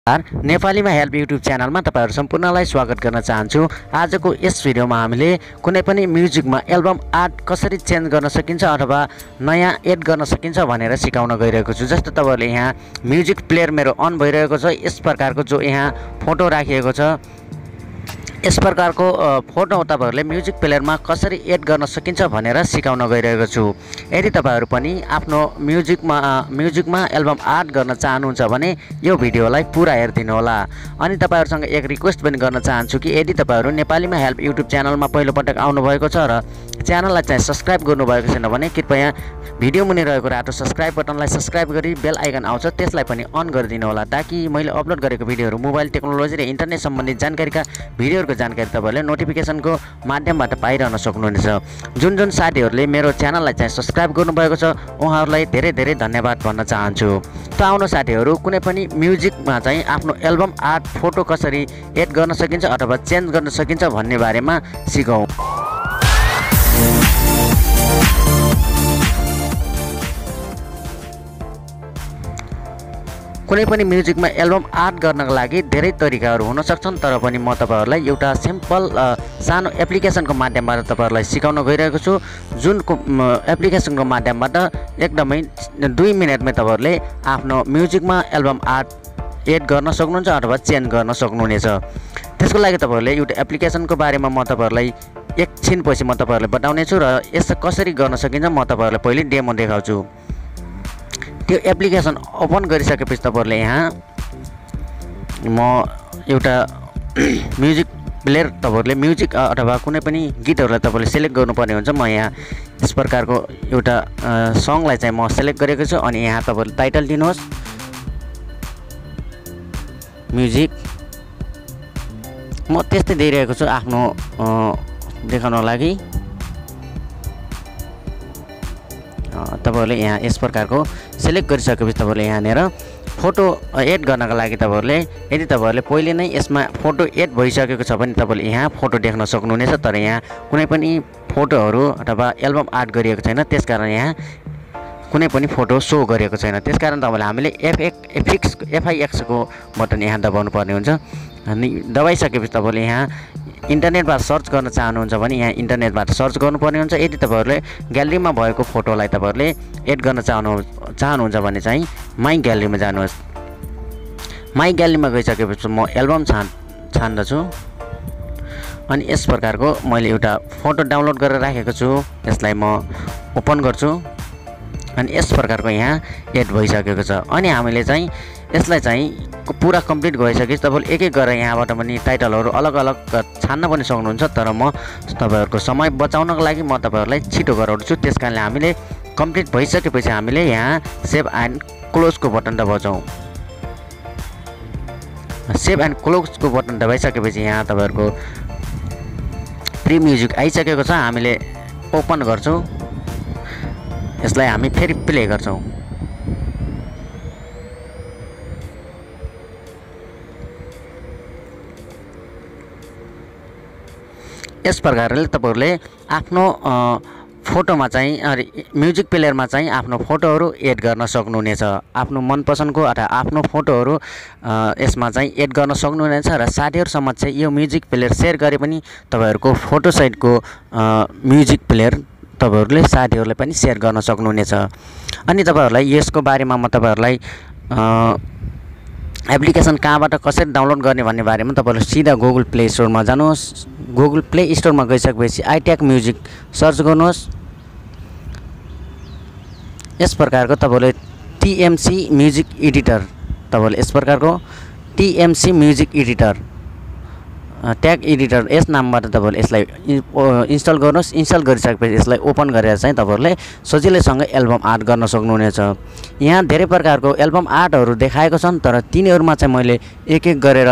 नेपालीमा help YouTube च्यानलमा तपाईहरु सम्पूर्णलाई स्वागत गर्न चाहन्छु। आजको यस भिडियोमा हामीले कुनै पनि म्युजिकमा एल्बम आर्ट कसरी चेन्ज गर्न सकिन्छ अथवा नयाँ एड गर्न सकिन्छ भनेर सिकाउन गइरहेको छु। जस्तो तपाईहरुले यहाँ म्युजिक प्लेयर मेरो अन भइरहेको छ, यस प्रकारको जो यहाँ फोटो राखिएको छ, यस प्रकारको फोटो तपाईहरुले म्युजिक प्लेयरमा कसरी एड गर्न सकिन्छ भनेर सिकाउन गइरहेको छु। यदि तपाईहरु पनि आफ्नो म्युजिकमा एल्बम आर्ट गर्न चाहनुहुन्छ भने यो भिडियोलाई पुरा हेर्दिनु होला। अनि तपाईहरुसँग एक रिक्वेस्ट पनि गर्न चाहन्छु कि यदि तपाईहरु नेपालीमा हेल्प युट्युब च्यानलमा पहिलो पटक आउनु भएको छ र च्यानललाई चाहिँ सब्स्क्राइब गर्नु भएको छैन भने कृपया भिडियो मुनि रहेको रातो सब्स्क्राइब बटनलाई सब्स्क्राइब गरी बेल आइकन आउँछ त्यसलाई पनि अन गरिदिनु होला, ताकि मैले अपलोड गरेको भिडियोहरु मोबाइल टेक्नोलोजी र इन्टरनेट सम्बन्धी जानकारीका भिडियोहरुको जानकारी तपाईहरुले नोटिफिकेसनको माध्यमबाट पाइरहन सक्नुहुनेछ। जुन साथीहरुले मेरो च्यानललाई चाहिँ सब्स्क्राइब गर्नुभएको छ उहाँहरुलाई धेरै धेरै धन्यवाद भन्न चाहन्छु। त आउनु साथीहरु, कुनै पनि म्युजिकमा चाहिँ आफ्नो एल्बम आर्ट फोटो कसरी एड गर्न सकिन्छ अथवा चेन्ज गर्न सकिन्छ भन्ने बारेमा सिकौं। कुनै पनि म्युजिकमा एल्बम आर्ट गर्नका लागि धेरै तरिकाहरू हुन सक्छन्, तर पनि म तपाईहरुलाई एउटा सिम्पल सानो एप्लिकेसनको माध्यमबाट तपाईहरुलाई सिकाउन गइरहेको छु। जुन एप्लिकेसनको माध्यमबाट एकदमै 2 मिनेटमै तपाईहरुले आफ्नो म्युजिकमा एल्बम आर्ट एड गर्न सक्नुहुन्छ अथवा चेन्ज गर्न सक्नुहुनेछ। त्यसको लागि तपाईहरुले एउटा एप्लिकेसनको बारेमा म तपाईहरुलाई एकछिनपछि म तपाईहरुलाई बताउने छु र यसो कसरी गर्न सकिन्छ म तपाईहरुलाई पहिले डेमो देखाउँछु। त्यो एप्लिकेसन ओपन गरिसकेपछि तपाईहरुले यहाँ म एउटा म्युजिक प्लेयर तपाईहरुले म्युजिक अथवा कुनै पनि गीतहरुलाई तपाईले सिलेक्ट गर्नुपर्ने हुन्छ। म यहाँ यस प्रकारको एउटा सङलाई चाहिँ म सिलेक्ट गरेको छु अनि यहाँ तपाईहरुले टाइटल दिनुहोस् म्युजिक। म त्यस्तै दिइरहेको छु आफ्नो देखाउनको लागि। तपाईहरुले यहाँ यस प्रकारको सिलेक्ट गरिसकेपछि तपाईहरुले यहाँनेर फोटो एड गर्नका लागि तपाईहरुले यदि तपाईहरुले पहिले नै यसमा फोटो एड भइसकेको छ भने तपाईले यहाँ फोटो देख्न सक्नुहुनेछ, तर यहाँ कुनै पनि फोटोहरु अथवा एल्बम आर्ट गरिएको छैन, त्यसकारण यहाँ कुनै पनि फोटो सो गरेको छैन। त्यसकारण तपाईले हामीले FIX को बटन यहाँ दबाउनु पर्ने हुन्छ। अनि दबाइसकेपछि तपाईले यहाँ इन्टरनेटबाट सर्च गर्न चाहनुहुन्छ भने यहाँ इन्टरनेटबाट सर्च गर्नुपर्ने हुन्छ। यदि तपाईहरुले ग्यालरीमा भएको फोटोलाई तपाईहरुले एड गर्न चाहनुहुन्छ भने चाहिँ माई ग्यालरीमा जानुहोस्। माई ग्यालरीमा गइसकेपछि म एल्बम छान्दछु अनि यस प्रकारको मैले एउटा फोटो डाउनलोड गरेर राखेको छु, यसलाई म ओपन गर्छु अनि यस प्रकारको यहाँ एड भइसकेको छ। अनि हामीले चाहिँ यसलाई चाहिँ पुरा कम्प्लिट भइसकेपछि तपाईले एक गरेर यहाँबाट पनि टाइटलहरु अलग अलग छान्न पनि सक्नुहुन्छ, तर म तपाईहरुको समय बचाउनको लागि म तपाईहरुलाई छिटो गराउँछु। त्यसकारणले हामीले कम्प्लिट भइसकेपछि हामीले यहाँ सेभ एन्ड क्लोजको बटन दबाउँछौं। सेभ एन्ड क्लोजको बटन दबाइसकेपछि यहाँ तपाईहरुको प्री म्युजिक आइसकेको छ। हामीले ओपन गर्छौं, यसलाई हामी फेरि प्ले गर्छौं। यस प्रकारले तपाईहरुले आफ्नो फोटोमा चाहिँ म्युजिक प्लेयरमा चाहिँ आफ्नो फोटोहरु एड गर्न सक्नुहुनेछ। आफ्नो मनपसन्दको अथवा आफ्नो फोटोहरु यसमा चाहिँ एड गर्न सक्नुहुनेछ र साथीहरुसम्म चाहिँ यो म्युजिक प्लेयर शेयर गरे पनि तपाईहरुको फोटो सहितको म्युजिक प्लेयर तपाईहरुले साथीहरुलाई पनि शेयर गर्न सक्नुहुनेछ। अनि तपाईहरुलाई यसको बारेमा म तपाईहरुलाई एप्लिकेसन कहाँबाट कसरी डाउनलोड गर्ने भन्ने बारेमा तपाईहरु सिधा गुगल प्ले स्टोरमा जानुहोस्। गुगल प्ले स्टोरमा गइसकेपछि आइट्याक म्युजिक सर्च गर्नुहोस्। यस प्रकारको तपाईहरुले TMC म्युजिक एडिटर तपाईहरुले यस प्रकारको TMC music editor tag editor यस नामबाट तपाईहरुले यसलाई इन्स्टल गर्नुहोस्। इन्स्टल गरिसकेपछि यसलाई ओपन गरेर चाहिँ तपाईहरुले सजिलैसँग एल्बम आर्ट गर्न सक्नुहुनेछ। यहाँ धेरै प्रकारको एल्बम आर्टहरु देखाएको छन्, तर तिनीहरुमा चाहिँ मैले एक गरेर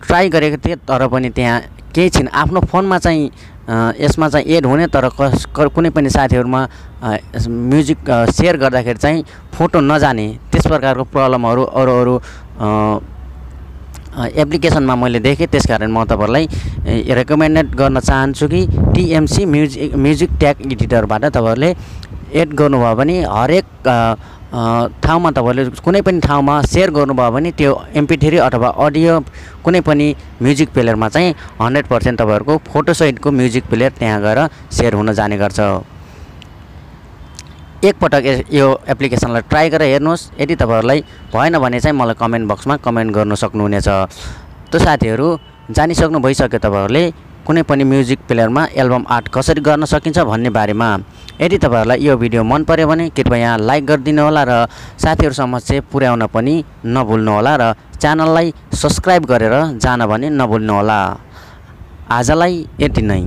ट्राई गरेको थिएँ, तर पनि त्यहाँ केही छैन। आफ्नो फोनमा चाहिँ यसमा चाहिँ एड हुने, तर कुनै पनि साथीहरुमा म्युजिक शेयर गर्दाखेरि चाहिँ फोटो नजाने त्यस प्रकारको प्रब्लमहरु अरु एप्लिकेसनमा मैले देखेँ। त्यसकारण म तपाईहरुलाई रेकमेन्डेड गर्न चाहन्छु कि TMC म्युजिक ट्याग एडिटरबाट तपाईहरुले एड गर्नुभयो भने हरेक ठाउँमा तपाईँले कुनै पनि ठाउँमा सेयर गर्नुभयो भने त्यो MP3 अथवा अडियो कुनै पनि म्युजिक प्लेयरमा चाहिँ 100% तपाईँहरूको फोटोसहितको म्युजिक प्लेयर त्यहाँ गएर सेयर हुन जाने गर्छ। एकपटक यो एप्लिकेसनलाई ट्राई गरेर हेर्नुहोस्। यदि तपाईँहरूलाई भएन भने चाहिँ मलाई कमेन्ट बक्समा कमेन्ट गर्न सक्नुहुनेछ। त साथीहरू जानिसक्नु भइसक्यो तपाईँहरूले कुनै पनि म्युजिक प्लेयरमा एल्बम आर्ट कसरी गर्न सकिन्छ भन्ने बारेमा। यदि तपाईँहरूलाई यो भिडियो मन पर्यो भने कृपया लाइक गरिदिनु होला र साथीहरू समक्ष पुर्याउन पनि नभुल्नु होला र च्यानललाई सब्स्क्राइब गरेर जान पनि नभुल्नु होला। आजलाई यति नै।